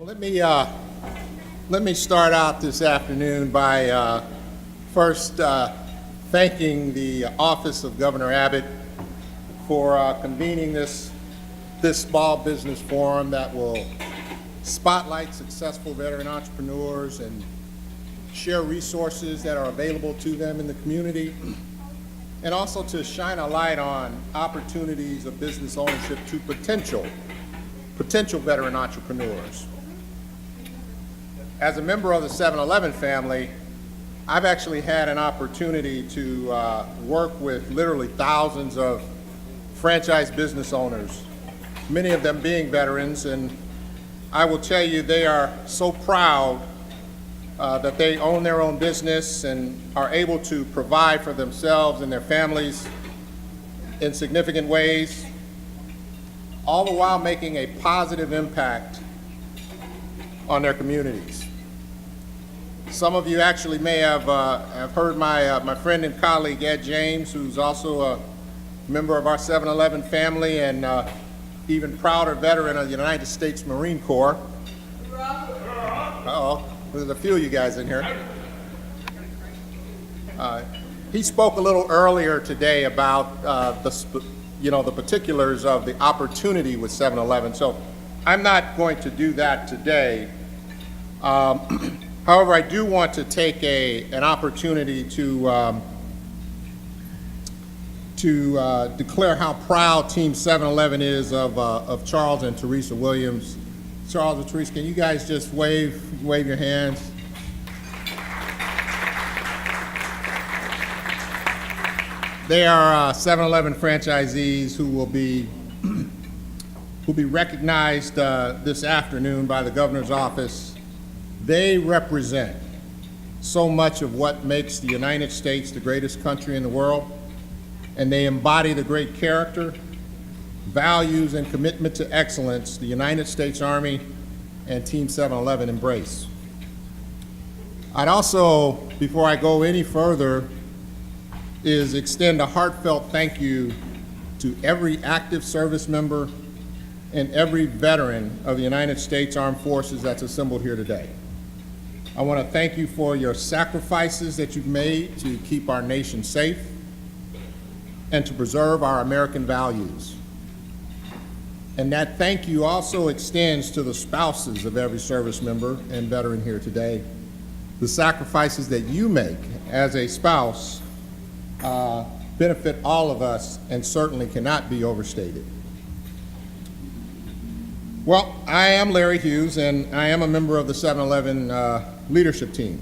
Well, let me start out this afternoon by first thanking the Office of Governor Abbott for convening this small business forum that will spotlight successful veteran entrepreneurs and share resources that are available to them in the community, and also to shine a light on opportunities of business ownership to potential veteran entrepreneurs. As a member of the 7-Eleven family, I've actually had an opportunity to work with literally thousands of franchise business owners, many of them being veterans, and I will tell you they are so proud that they own their own business and are able to provide for themselves and their families in significant ways, all the while making a positive impact on their communities. Some of you actually may have heard my friend and colleague Ed James, who's also a member of our 7-Eleven family and even prouder veteran of the United States Marine Corps. Uh-oh, there's a few of you guys in here. He spoke a little earlier today about the particulars of the opportunity with 7-Eleven, so I'm not going to do that today. However, I do want to take an opportunity to declare how proud Team 7-Eleven is of Charles and Teresa Williams. Charles and Teresa, can you guys just wave your hands? They are 7-Eleven franchisees who will be recognized this afternoon by the governor's office. They represent so much of what makes the United States the greatest country in the world, and they embody the great character, values, and commitment to excellence the United States Army and Team 7-Eleven embrace. I'd also, before I go any further, extend a heartfelt thank you to every active service member and every veteran of the United States Armed Forces that's assembled here today. I want to thank you for your sacrifices that you've made to keep our nation safe and to preserve our American values. And that thank you also extends to the spouses of every service member and veteran here today. The sacrifices that you make as a spouse benefit all of us and certainly cannot be overstated. Well, I am Larry Hughes, and I am a member of the 7-Eleven leadership team.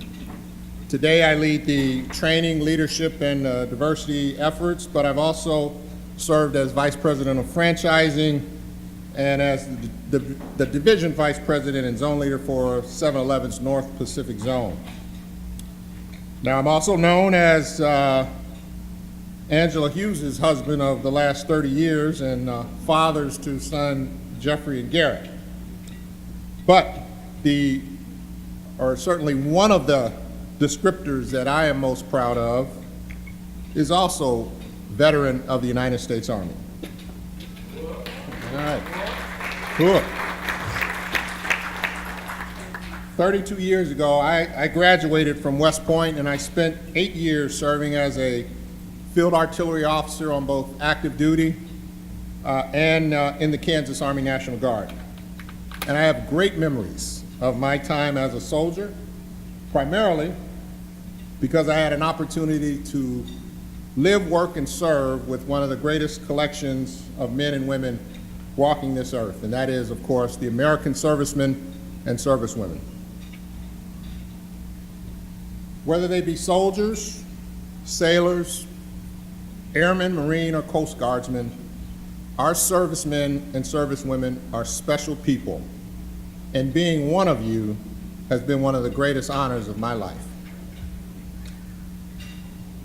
Today I lead the training, leadership, and diversity efforts, but I've also served as Vice President of Franchising and as the Division Vice President and Zone Leader for 7-Eleven's North Pacific Zone. Now, I'm also known as Angela Hughes' husband of the last 30 years and fathers to son Jeffrey and Garrett. But certainly one of the descriptors that I am most proud of is also veteran of the United States Army. All right. Cool. 32 years ago, I graduated from West Point, and I spent 8 years serving as a field artillery officer on both active duty and in the Kansas Army National Guard. And I have great memories of my time as a soldier, primarily because I had an opportunity to live, work, and serve with one of the greatest collections of men and women walking this earth, and that is, of course, the American servicemen and servicewomen. Whether they be soldiers, sailors, airmen, Marine, or Coast Guardsmen, our servicemen and servicewomen are special people, and being one of you has been one of the greatest honors of my life.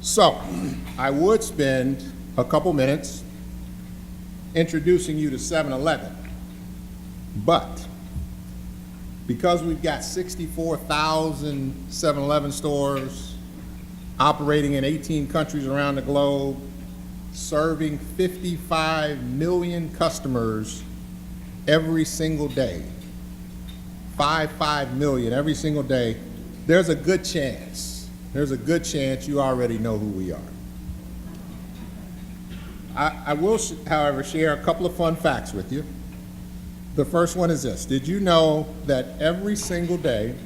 So, I would spend a couple minutes introducing you to 7-Eleven, but because we've got 64,000 7-Eleven stores operating in 18 countries around the globe, serving 55 million customers every single day, 5 million every single day, there's a good chance you already know who we are. I will, however, share a couple of fun facts with you. The first one is this. Did you know that every single day,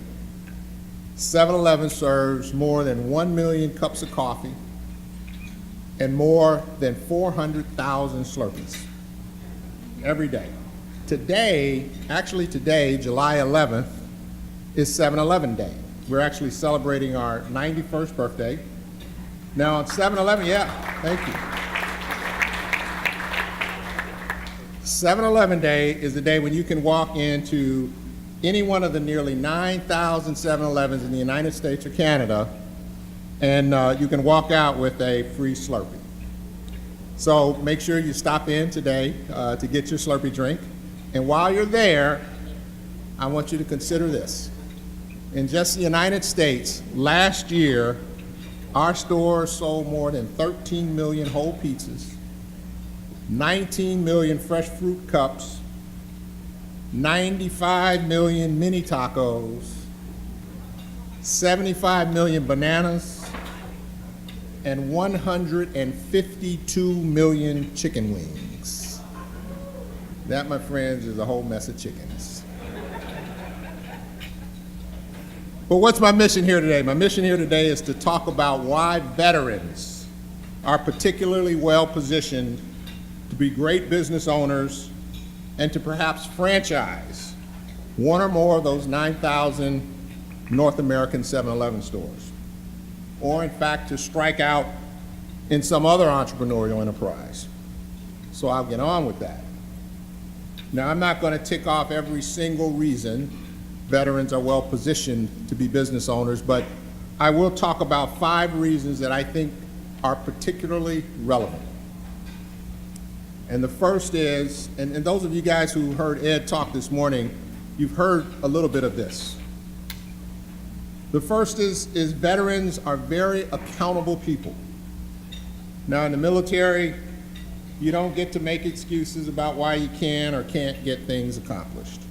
7-Eleven serves more than 1 million cups of coffee and more than 400,000 Slurpees every day? Today, July 11th, is 7-Eleven Day. We're actually celebrating our 91st birthday. Now on 7-Eleven, yeah, thank you. 7-Eleven Day is the day when you can walk into any one of the nearly 9,000 7-Elevens in the United States or Canada, and you can walk out with a free Slurpee. So make sure you stop in today to get your Slurpee drink. And while you're there, I want you to consider this. In just the United States, last year, our stores sold more than 13 million whole pizzas, 19 million fresh fruit cups, 95 million mini tacos, 75 million bananas, and 152 million chicken wings. That, my friends, is a whole mess of chickens. But what's my mission here today? My mission here today is to talk about why veterans are particularly well positioned to be great business owners and to perhaps franchise one or more of those 9,000 North American 7-Eleven stores, or in fact to strike out in some other entrepreneurial enterprise. So I'll get on with that. Now, I'm not going to tick off every single reason veterans are well positioned to be business owners, but I will talk about 5 reasons that I think are particularly relevant. And the first is, and those of you guys who heard Ed talk this morning, you've heard a little bit of this. The first is veterans are very accountable people. Now, in the military, you don't get to make excuses about why you can or can't get things accomplished.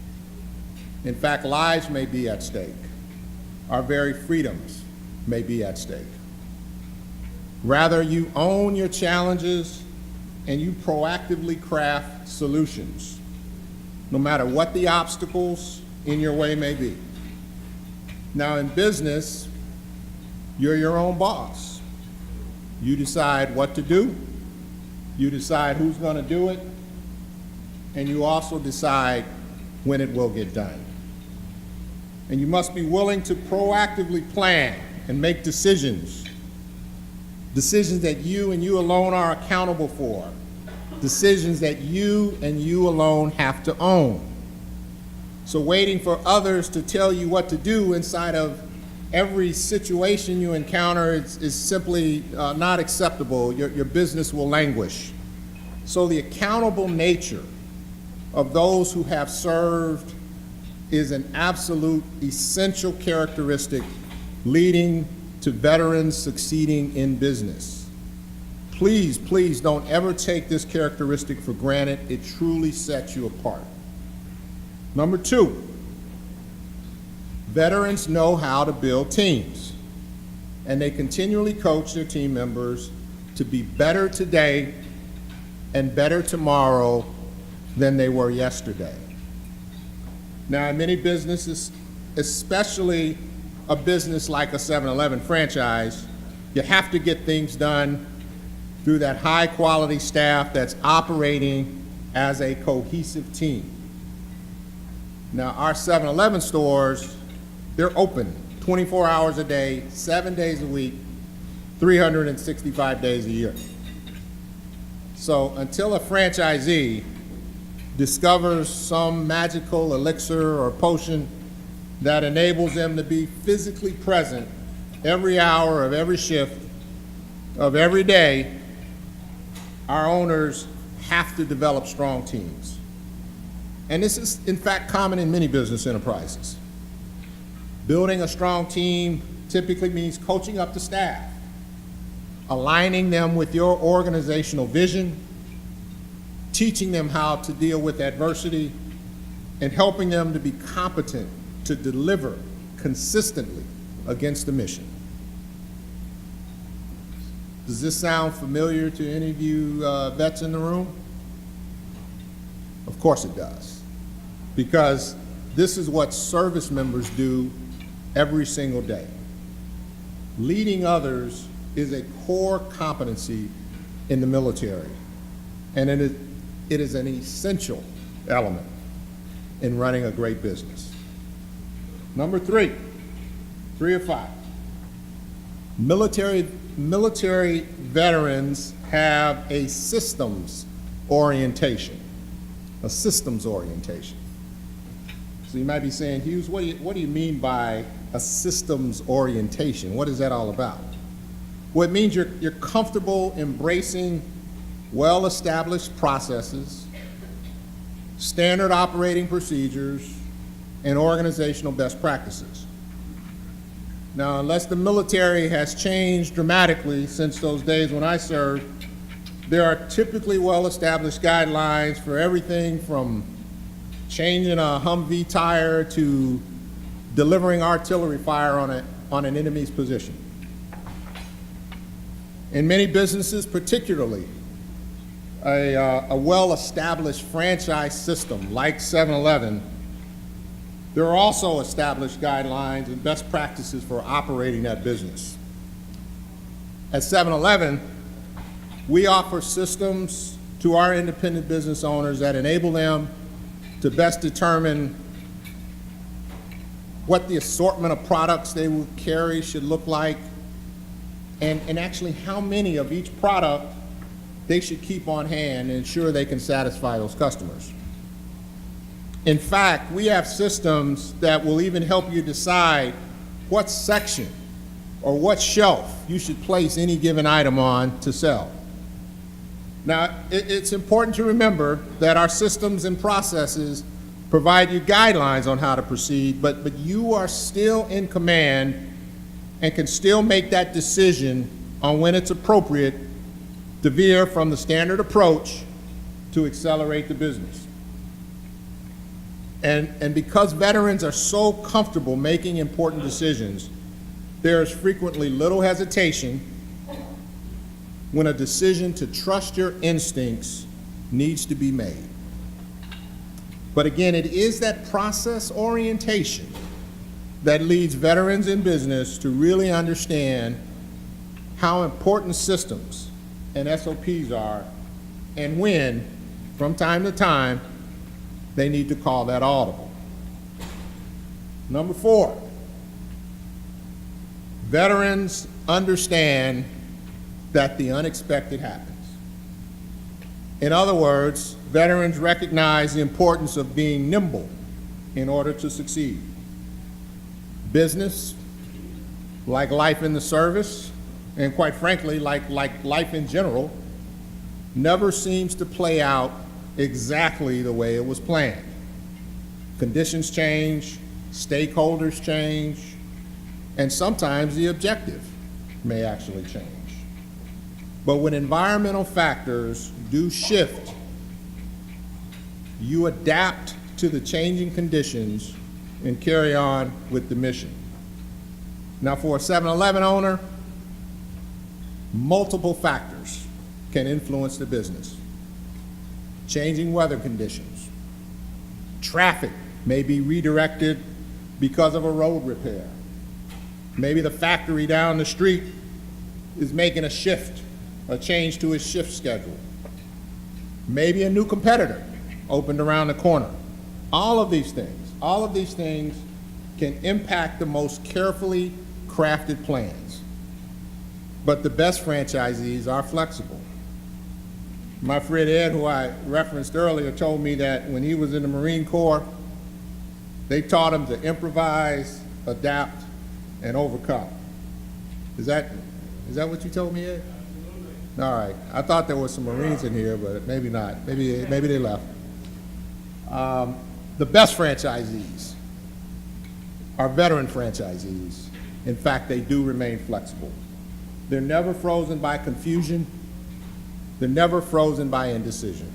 In fact, lives may be at stake. Our very freedoms may be at stake. Rather, you own your challenges and you proactively craft solutions, no matter what the obstacles in your way may be. Now, in business, you're your own boss. You decide what to do, you decide who's going to do it, and you also decide when it will get done. And you must be willing to proactively plan and make decisions that you and you alone are accountable for, decisions that you and you alone have to own. So waiting for others to tell you what to do inside of every situation you encounter is simply not acceptable. Your business will languish. So the accountable nature of those who have served is an absolute essential characteristic leading to veterans succeeding in business. Please, please don't ever take this characteristic for granted. It truly sets you apart. Number 2, veterans know how to build teams, and they continually coach their team members to be better today and better tomorrow than they were yesterday. Now, in many businesses, especially a business like a 7-Eleven franchise, you have to get things done through that high-quality staff that's operating as a cohesive team. Now, our 7-Eleven stores, they're open 24 hours a day, 7 days a week, 365 days a year. So until a franchisee discovers some magical elixir or potion that enables them to be physically present every hour of every shift of every day, our owners have to develop strong teams. And this is, in fact, common in many business enterprises. Building a strong team typically means coaching up the staff, aligning them with your organizational vision, teaching them how to deal with adversity, and helping them to be competent to deliver consistently against the mission. Does this sound familiar to any of you vets in the room? Of course it does, because this is what service members do every single day. Leading others is a core competency in the military, and it is an essential element in running a great business. Number three of five. Military veterans have a systems orientation. A systems orientation. So you might be saying, Hughes, what do you mean by a systems orientation? What is that all about? Well, it means you're comfortable embracing well-established processes, standard operating procedures, and organizational best practices. Now, unless the military has changed dramatically since those days when I served, there are typically well-established guidelines for everything from changing a Humvee tire to delivering artillery fire on an enemy's position. In many businesses, particularly a well-established franchise system like 7-Eleven, there are also established guidelines and best practices for operating that business. At 7-Eleven, we offer systems to our independent business owners that enable them to best determine what the assortment of products they will carry should look like, and actually how many of each product they should keep on hand and ensure they can satisfy those customers. In fact, we have systems that will even help you decide what section or what shelf you should place any given item on to sell. Now, it's important to remember that our systems and processes provide you guidelines on how to proceed, but you are still in command and can still make that decision on when it's appropriate to veer from the standard approach to accelerate the business. And because veterans are so comfortable making important decisions, there is frequently little hesitation when a decision to trust your instincts needs to be made. But again, it is that process orientation that leads veterans in business to really understand how important systems and SOPs are, and when, from time to time, they need to call that audible. Number 4, veterans understand that the unexpected happens. In other words, veterans recognize the importance of being nimble in order to succeed. Business, like life in the service, and quite frankly, like life in general, never seems to play out exactly the way it was planned. Conditions change, stakeholders change, and sometimes the objective may actually change. But when environmental factors do shift, you adapt to the changing conditions and carry on with the mission. Now, for a 7-Eleven owner, multiple factors can influence the business. Changing weather conditions. Traffic may be redirected because of a road repair. Maybe the factory down the street is making a change to its shift schedule. Maybe a new competitor opened around the corner. All of these things can impact the most carefully crafted plans. But the best franchisees are flexible. My friend Ed, who I referenced earlier, told me that when he was in the Marine Corps, they taught him to improvise, adapt, and overcome. Is that what you told me, Ed? All right. I thought there were some Marines in here, but maybe not. Maybe they left. The best franchisees are veteran franchisees. In fact, they do remain flexible. They're never frozen by confusion. They're never frozen by indecision.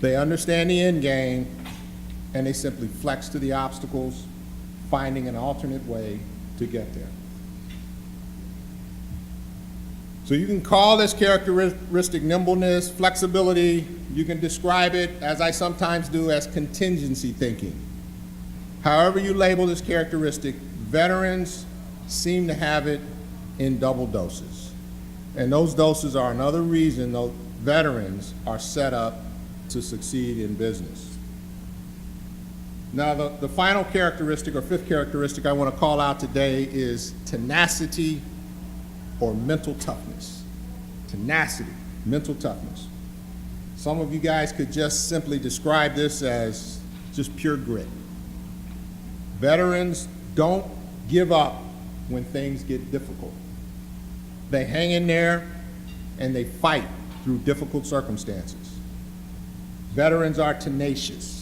They understand the end game, and they simply flex to the obstacles finding an alternate way to get there. So you can call this characteristic nimbleness, flexibility. You can describe it, as I sometimes do, as contingency thinking. However you label this characteristic, veterans seem to have it in double doses. And those doses are another reason those veterans are set up to succeed in business. Now, the final characteristic, or fifth characteristic I want to call out today is tenacity or mental toughness. Tenacity, mental toughness. Some of you guys could just simply describe this as just pure grit. Veterans don't give up when things get difficult. They hang in there and they fight through difficult circumstances. Veterans are tenacious.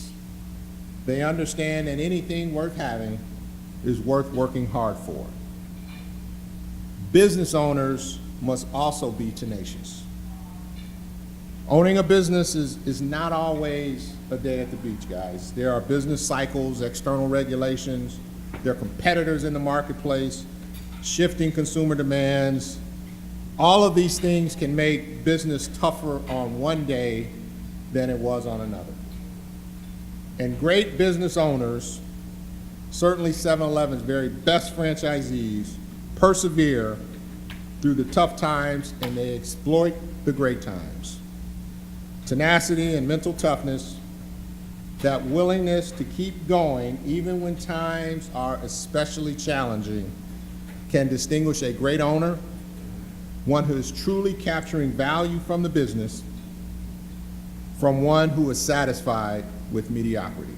They understand that anything worth having is worth working hard for. Business owners must also be tenacious. Owning a business is not always a day at the beach, guys. There are business cycles, external regulations, there are competitors in the marketplace, shifting consumer demands. All of these things can make business tougher on one day than it was on another. And great business owners, certainly 7-Eleven's very best franchisees, persevere through the tough times and they exploit the great times. Tenacity and mental toughness, that willingness to keep going even when times are especially challenging, can distinguish a great owner, one who is truly capturing value from the business, from one who is satisfied with mediocrity.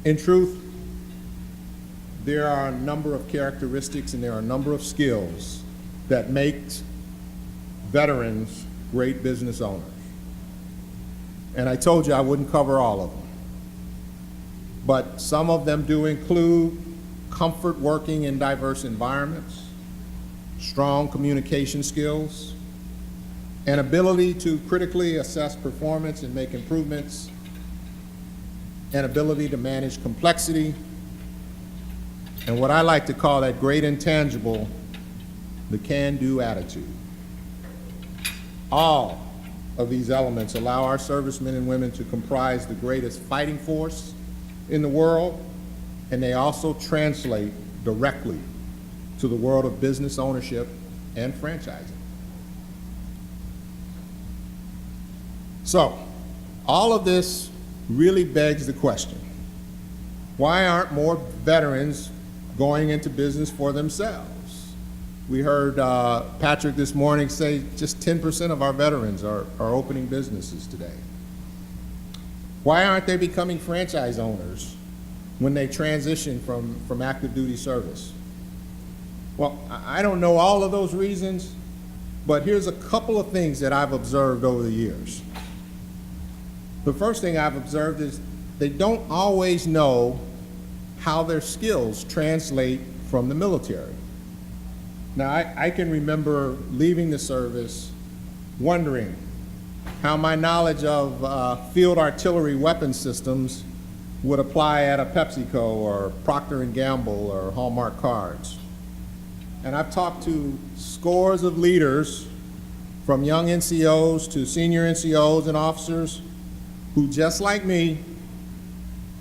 In truth, there are a number of characteristics and there are a number of skills that make veterans great business owners. And I told you I wouldn't cover all of them. But some of them do include comfort working in diverse environments, strong communication skills, an ability to critically assess performance and make improvements, an ability to manage complexity, and what I like to call that great intangible, the can-do attitude. All of these elements allow our servicemen and women to comprise the greatest fighting force in the world, and they also translate directly to the world of business ownership and franchising. So, all of this really begs the question, why aren't more veterans going into business for themselves? We heard Patrick this morning say just 10% of our veterans are opening businesses today. Why aren't they becoming franchise owners when they transition from active duty service? Well, I don't know all of those reasons, but here's a couple of things that I've observed over the years. The first thing I've observed is they don't always know how their skills translate from the military. Now, I can remember leaving the service wondering how my knowledge of field artillery weapon systems would apply at a PepsiCo or Procter & Gamble or Hallmark Cards. And I've talked to scores of leaders, from young NCOs to senior NCOs and officers, who, just like me,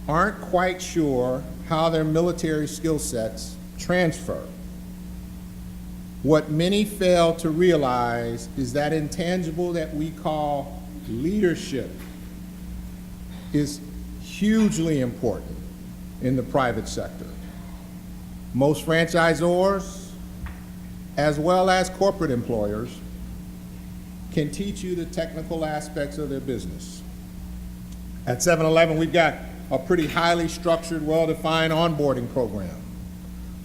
aren't quite sure how their military skill sets transfer. What many fail to realize is that intangible that we call leadership is hugely important in the private sector. Most franchisors, as well as corporate employers, can teach you the technical aspects of their business. At 7-Eleven, we've got a pretty highly structured, well-defined onboarding program.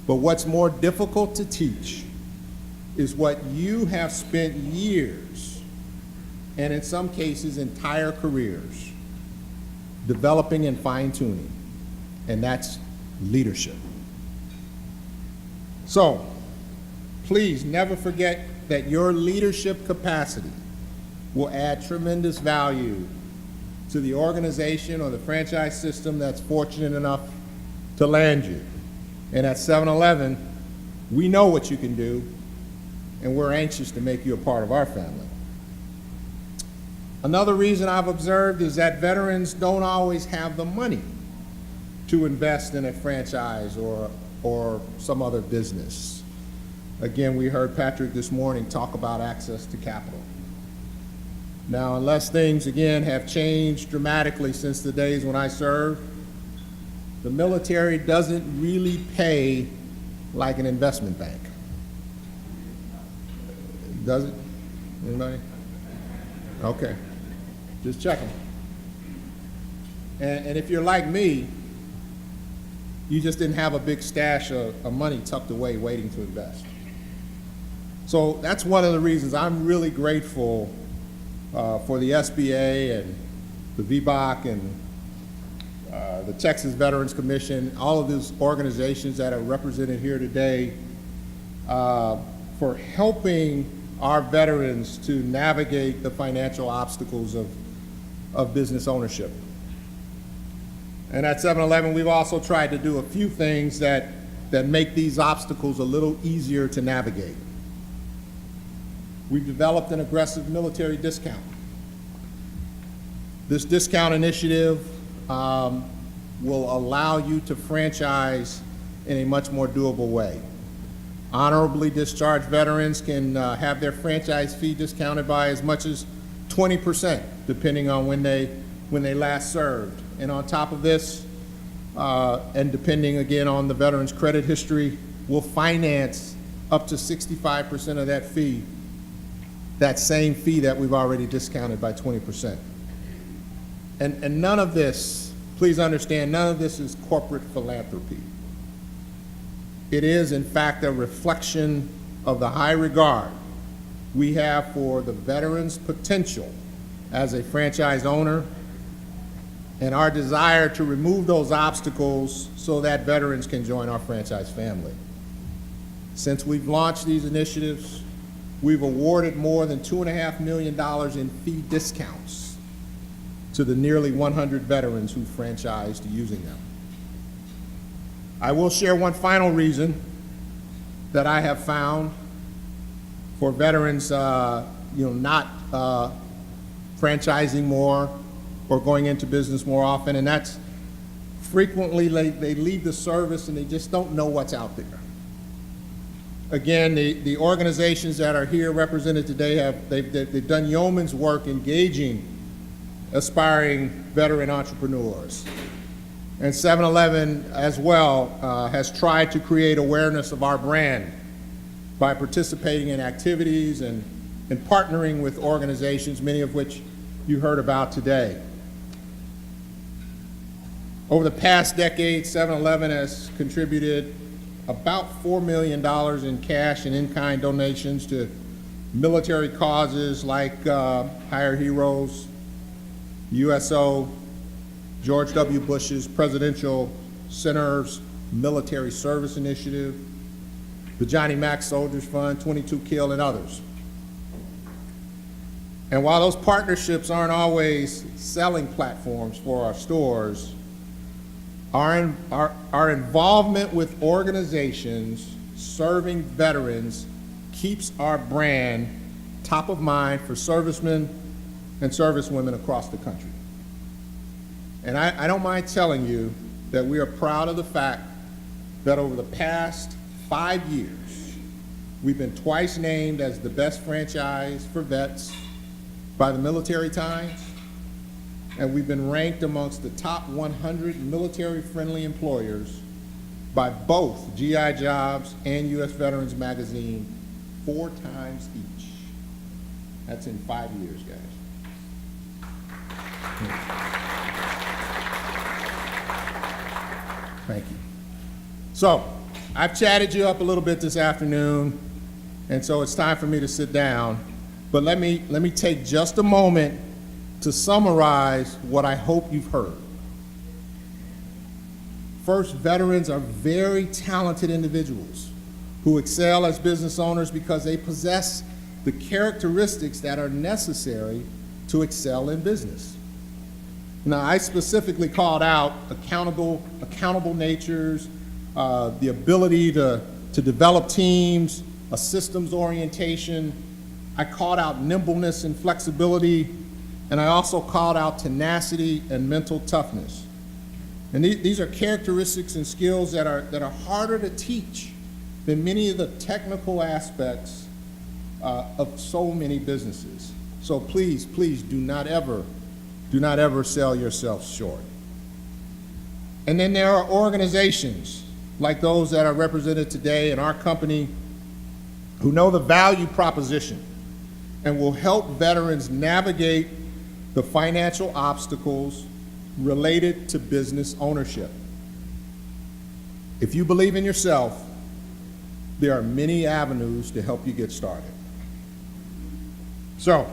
But what's more difficult to teach is what you have spent years, and in some cases entire careers, developing and fine-tuning, and that's leadership. So, please never forget that your leadership capacity will add tremendous value to the organization or the franchise system that's fortunate enough to land you. And at 7-Eleven, we know what you can do, and we're anxious to make you a part of our family. Another reason I've observed is that veterans don't always have the money to invest in a franchise or some other business. Again, we heard Patrick this morning talk about access to capital. Now, unless things, again, have changed dramatically since the days when I served, the military doesn't really pay like an investment bank. Does it? Anybody? Okay. Just checking. And if you're like me, you just didn't have a big stash of money tucked away waiting to invest. So that's one of the reasons I'm really grateful for the SBA and the VBOC and the Texas Veterans Commission, all of these organizations that are represented here today, for helping our veterans to navigate the financial obstacles of business ownership. And at 7-Eleven, we've also tried to do a few things that make these obstacles a little easier to navigate. We've developed an aggressive military discount. This discount initiative will allow you to franchise in a much more doable way. Honorably discharged veterans can have their franchise fee discounted by as much as 20%, depending on when they last served. And on top of this, and depending again on the veteran's credit history, we'll finance up to 65% of that fee, that same fee that we've already discounted by 20%. And none of this, please understand, none of this is corporate philanthropy. It is, in fact, a reflection of the high regard we have for the veteran's potential as a franchise owner and our desire to remove those obstacles so that veterans can join our franchise family. Since we've launched these initiatives, we've awarded more than $2.5 million in fee discounts to the nearly 100 veterans who franchised using them. I will share one final reason that I have found for veterans not franchising more or going into business more often, and that's frequently they leave the service and they just don't know what's out there. Again, the organizations that are here represented today they've done yeoman's work engaging aspiring veteran entrepreneurs. And 7-Eleven as well has tried to create awareness of our brand by participating in activities and partnering with organizations, many of which you heard about today. Over the past decade, 7-Eleven has contributed about $4 million in cash and in-kind donations to military causes like Hire Heroes, USO, George W. Bush's Presidential Center's Military Service Initiative, the Johnny Mack Soldiers Fund, 22 Kill, and others. And while those partnerships aren't always selling platforms for our stores, our involvement with organizations serving veterans keeps our brand top of mind for servicemen and servicewomen across the country. And I don't mind telling you that we are proud of the fact that over the past 5 years, we've been twice named as the best franchise for vets by the Military Times, and we've been ranked amongst the top 100 military-friendly employers by both GI Jobs and U.S. Veterans Magazine 4 times each. That's in 5 years, guys. Thank you. So, I've chatted you up a little bit this afternoon, and so it's time for me to sit down. But let me take just a moment to summarize what I hope you've heard. First, veterans are very talented individuals who excel as business owners because they possess the characteristics that are necessary to excel in business. Now, I specifically called out accountable natures, the ability to develop teams, a systems orientation. I called out nimbleness and flexibility, and I also called out tenacity and mental toughness. And these are characteristics and skills that are harder to teach than many of the technical aspects of so many businesses. So please, please do not ever sell yourself short. And then there are organizations like those that are represented today in our company who know the value proposition and will help veterans navigate the financial obstacles related to business ownership. If you believe in yourself, there are many avenues to help you get started. So,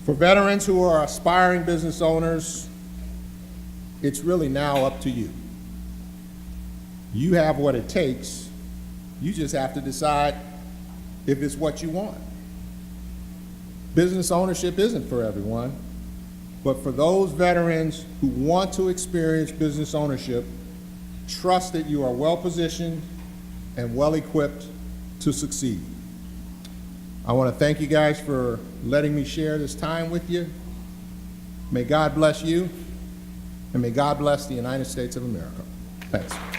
for veterans who are aspiring business owners, it's really now up to you. You have what it takes. You just have to decide if it's what you want. Business ownership isn't for everyone, but for those veterans who want to experience business ownership, trust that you are well positioned and well equipped to succeed. I want to thank you guys for letting me share this time with you. May God bless you, and may God bless the United States of America. Thanks.